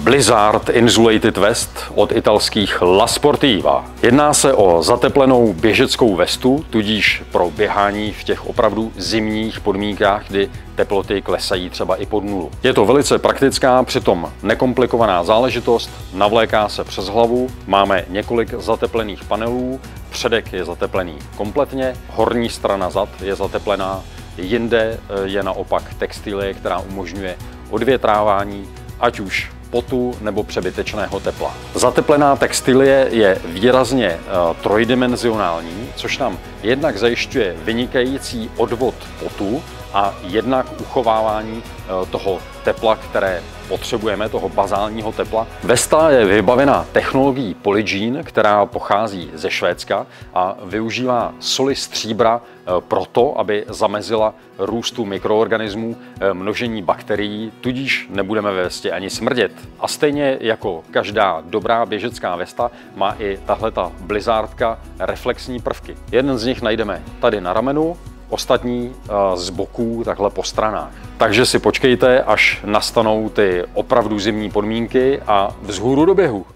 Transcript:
Blizzard Insulated Vest od italských La Sportiva. Jedná se o zateplenou běžeckou vestu, tudíž pro běhání v těch opravdu zimních podmínkách, kdy teploty klesají třeba i pod nulu. Je to velice praktická, přitom nekomplikovaná záležitost, navléká se přes hlavu, máme několik zateplených panelů, předek je zateplený kompletně, horní strana zad je zateplená, jinde je naopak textilie, která umožňuje odvětrávání, ať už potu nebo přebytečného tepla. Zateplená textilie je výrazně trojdimenzionální, což nám jednak zajišťuje vynikající odvod potu a jednak uchovávání toho tepla, které potřebujeme, toho bazálního tepla. Vesta je vybavena technologií Polygiene, která pochází ze Švédska a využívá soli stříbra proto, aby zamezila růstu mikroorganismů, množení bakterií, tudíž nebudeme ve vestě ani smrdět. A stejně jako každá dobrá běžecká vesta má i tahleta Blizzardka reflexní prvky. Jeden z nich najdeme tady na ramenu, ostatní z boků takhle po stranách. Takže si počkejte, až nastanou ty opravdu zimní podmínky a vzhůru do běhu.